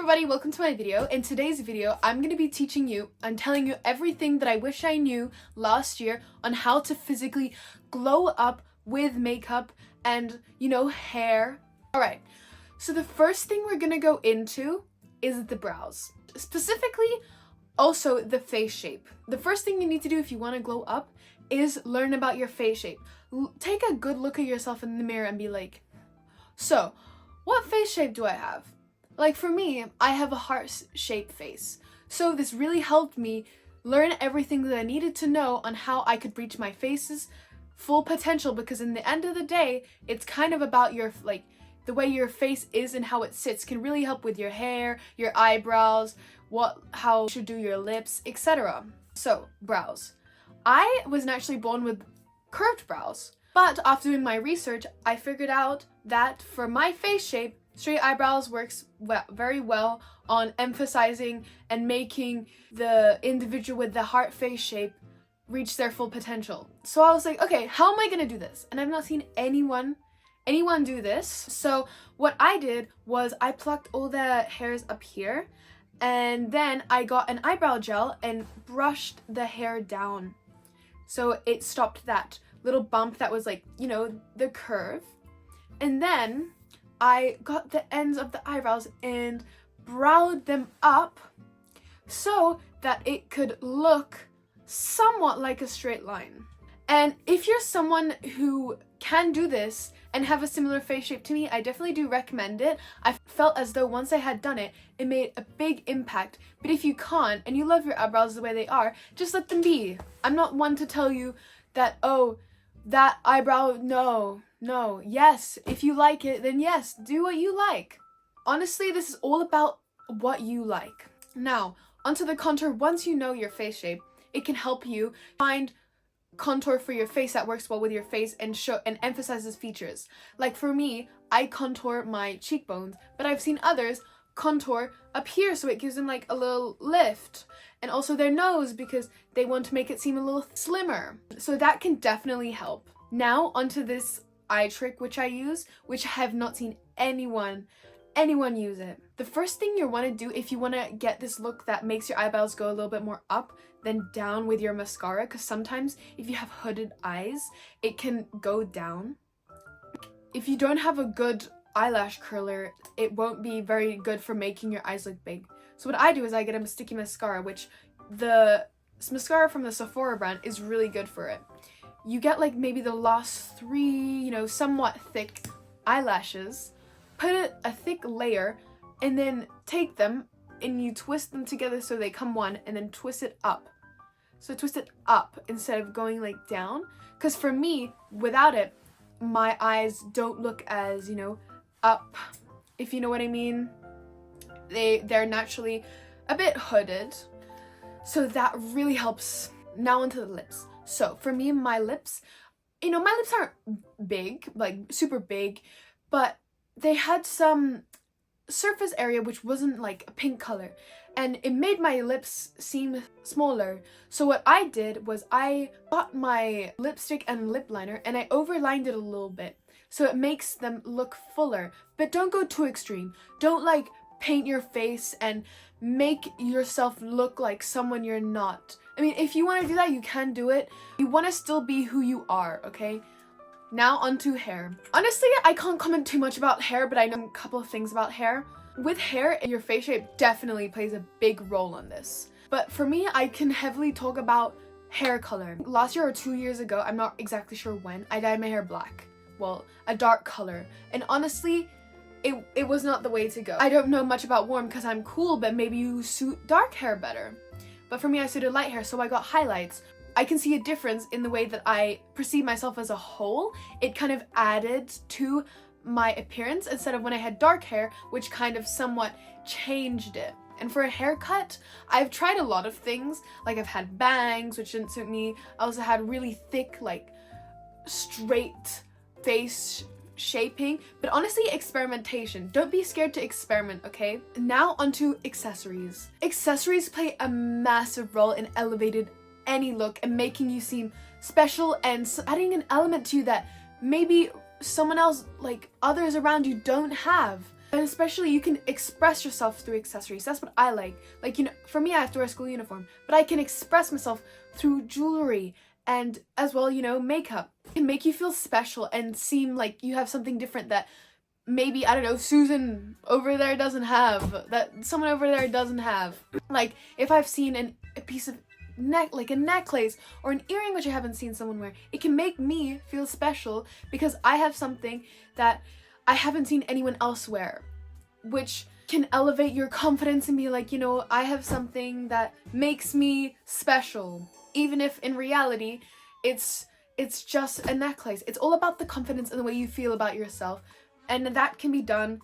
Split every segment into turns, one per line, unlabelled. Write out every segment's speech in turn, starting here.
everybody, welcome to my video. In today's video, I'm going to be teaching you and telling you everything that I wish I knew last year on how to physically glow up with makeup and, hair. Alright, so the first thing we're going to go into is the brows. Specifically, also the face shape. The first thing you need to do if you want to glow up is learn about your face shape. Take a good look at yourself in the mirror and be like, so, what face shape do I have? Like for me, I have a heart-shaped face. So this really helped me learn everything that I needed to know on how I could reach my face's full potential, because in the end of the day, it's kind of about your, the way your face is and how it sits can really help with your hair, your eyebrows, how you should do your lips, etc. So, brows. I was naturally born with curved brows, but after doing my research, I figured out that for my face shape, straight eyebrows works very well on emphasizing and making the individual with the heart face shape reach their full potential. So I was like, okay, how am I gonna do this? And I've not seen anyone do this. So what I did was I plucked all the hairs up here, and then I got an eyebrow gel and brushed the hair down. So it stopped that little bump that was the curve. And then I got the ends of the eyebrows and browed them up so that it could look somewhat like a straight line. And if you're someone who can do this and have a similar face shape to me, I definitely do recommend it. I felt as though once I had done it, it made a big impact. But if you can't and you love your eyebrows the way they are, just let them be. I'm not one to tell you that, oh, that eyebrow, no. Yes, if you like it, then yes, do what you like. Honestly, this is all about what you like. Now, onto the contour. Once you know your face shape, it can help you find contour for your face that works well with your face and show and emphasizes features. Like for me, I contour my cheekbones, but I've seen others contour up here so it gives them like a little lift, and also their nose because they want to make it seem a little slimmer. So that can definitely help. Now onto this eye trick which I use, which I have not seen anyone use it. The first thing you want to do if you want to get this look that makes your eyebrows go a little bit more up than down with your mascara, because sometimes if you have hooded eyes, it can go down. If you don't have a good eyelash curler, it won't be very good for making your eyes look big. So what I do is I get a sticky mascara, which the mascara from the Sephora brand is really good for it. You get maybe the last three, somewhat thick eyelashes, put a thick layer, and then take them and you twist them together so they come one, and then twist it up. So twist it up instead of going down. Because for me, without it, my eyes don't look as, up, if you know what I mean. They're naturally a bit hooded. So that really helps. Now onto the lips. So for me, my lips, my lips aren't big, super big, but they had some surface area which wasn't a pink color, and it made my lips seem smaller. So what I did was I bought my lipstick and lip liner and I overlined it a little bit so it makes them look fuller, but don't go too extreme. Don't paint your face and make yourself look like someone you're not. I mean, if you want to do that, you can do it. You want to still be who you are, okay? Now onto hair. Honestly, I can't comment too much about hair, but I know a couple of things about hair. With hair, your face shape definitely plays a big role on this. But for me, I can heavily talk about hair color. Last year or 2 years ago, I'm not exactly sure when, I dyed my hair black. Well, a dark color. And honestly, it was not the way to go. I don't know much about warm because I'm cool, but maybe you suit dark hair better. But for me, I suited light hair, so I got highlights. I can see a difference in the way that I perceive myself as a whole. It kind of added to my appearance instead of when I had dark hair, which kind of somewhat changed it. And for a haircut, I've tried a lot of things. I've had bangs, which didn't suit me. I also had really thick, straight face shaping. But honestly, experimentation. Don't be scared to experiment, okay? Now onto accessories. Accessories play a massive role in elevating any look and making you seem special and adding an element to you that maybe someone else, others around you, don't have. And especially you can express yourself through accessories. That's what I like. Like, you know, for me, I have to wear a school uniform, but I can express myself through jewelry and as well, you know, makeup. It can make you feel special and seem like you have something different that maybe, I don't know, Susan over there doesn't have, that someone over there doesn't have. Like, if I've seen a piece of like a necklace or an earring which I haven't seen someone wear, it can make me feel special because I have something that I haven't seen anyone else wear, which can elevate your confidence and be like, you know, I have something that makes me special, even if in reality it's just a necklace. It's all about the confidence and the way you feel about yourself, and that can be done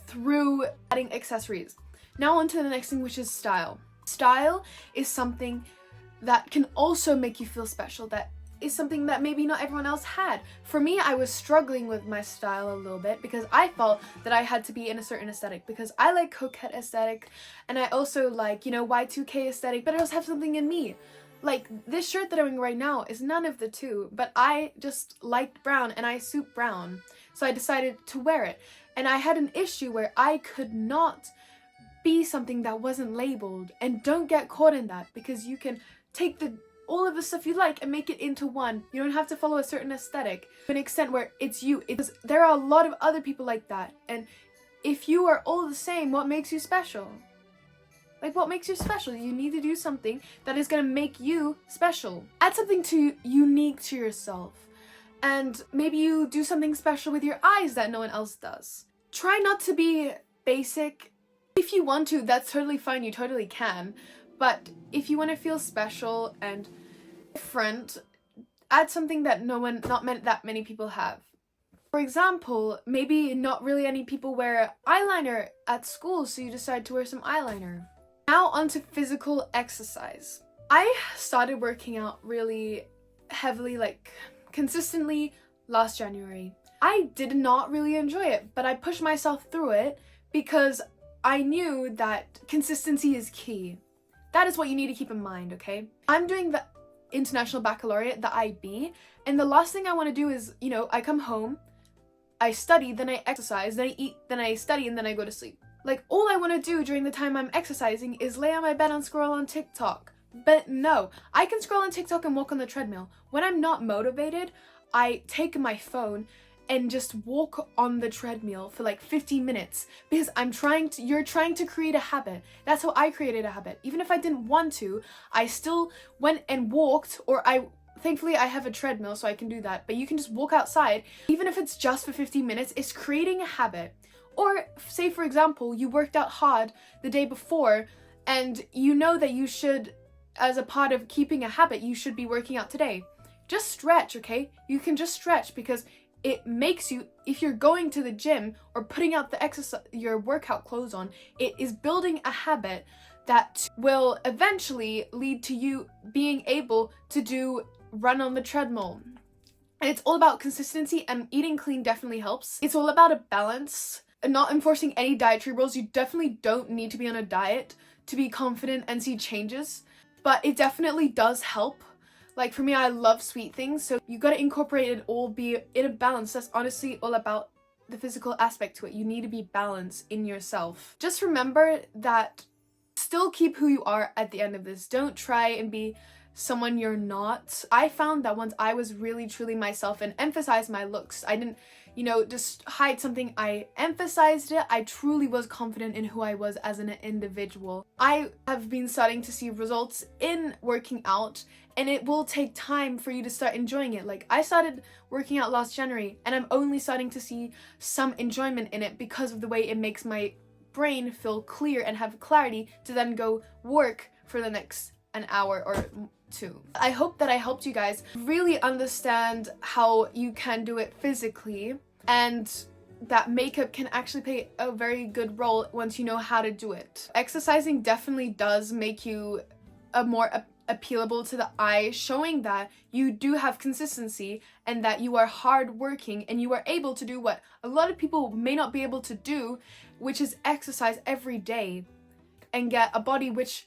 through adding accessories. Now on to the next thing, which is style. Style is something that can also make you feel special, that is something that maybe not everyone else had. For me, I was struggling with my style a little bit because I felt that I had to be in a certain aesthetic, because I like coquette aesthetic and I also like, you know, Y2K aesthetic, but I also have something in me. Like, this shirt that I'm wearing right now is none of the two, but I just liked brown and I suit brown, so I decided to wear it. And I had an issue where I could not be something that wasn't labeled, and don't get caught in that, because you can take all of the stuff you like and make it into one. You don't have to follow a certain aesthetic to an extent where it's you. There are a lot of other people like that, and if you are all the same, what makes you special? Like, what makes you special? You need to do something that is gonna make you special. Add something unique to yourself, and maybe you do something special with your eyes that no one else does. Try not to be basic. If you want to, that's totally fine, you totally can. But if you want to feel special and different, add something that not that many people have. For example, maybe not really any people wear eyeliner at school, so you decide to wear some eyeliner. Now onto physical exercise. I started working out really heavily, like consistently, last January. I did not really enjoy it, but I pushed myself through it because I knew that consistency is key. That is what you need to keep in mind, okay? I'm doing the International Baccalaureate, the IB, and the last thing I want to do is, you know, I come home, I study, then I exercise, then I eat, then I study, and then I go to sleep. Like, all I want to do during the time I'm exercising is lay on my bed and scroll on TikTok. But no, I can scroll on TikTok and walk on the treadmill. When I'm not motivated, I take my phone and just walk on the treadmill for like 15 minutes because you're trying to create a habit. That's how I created a habit. Even if I didn't want to, I still went and walked, or thankfully I have a treadmill so I can do that, but you can just walk outside. Even if it's just for 15 minutes, it's creating a habit. Or say, for example, you worked out hard the day before and you know that you should, as a part of keeping a habit, you should be working out today. Just stretch, okay? You can just stretch because it makes you, if you're going to the gym or putting out your workout clothes on, it is building a habit that will eventually lead to you being able to run on the treadmill. And it's all about consistency, and eating clean definitely helps. It's all about a balance and not enforcing any dietary rules. You definitely don't need to be on a diet to be confident and see changes, but it definitely does help. Like, for me, I love sweet things, so you gotta incorporate it all, be in a balance. That's honestly all about the physical aspect to it. You need to be balanced in yourself. Just remember that still keep who you are at the end of this. Don't try and be someone you're not. I found that once I was really truly myself and emphasized my looks, I didn't, you know, just hide something. I emphasized it. I truly was confident in who I was as an individual. I have been starting to see results in working out, and it will take time for you to start enjoying it. Like, I started working out last January, and I'm only starting to see some enjoyment in it because of the way it makes my brain feel clear and have clarity to then go work for the next an hour or two. I hope that I helped you guys really understand how you can do it physically, and that makeup can actually play a very good role once you know how to do it. Exercising definitely does make you more appealable to the eye, showing that you do have consistency and that you are hardworking and you are able to do what a lot of people may not be able to do, which is exercise every day and get a body which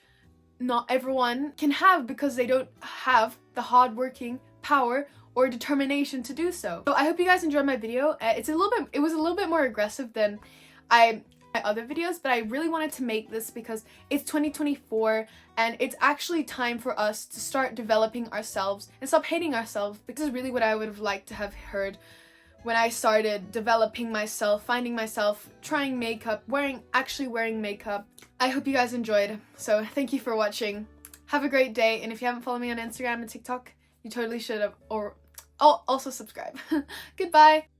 not everyone can have because they don't have the hardworking power or determination to do so. So I hope you guys enjoyed my video. It was a little bit more aggressive than my other videos, but I really wanted to make this because it's 2024 and it's actually time for us to start developing ourselves and stop hating ourselves, because this is really what I would have liked to have heard when I started developing myself, finding myself, trying makeup, actually wearing makeup. I hope you guys enjoyed, so thank you for watching. Have a great day, and if you haven't followed me on Instagram and TikTok, you totally should have, or also subscribe. Goodbye!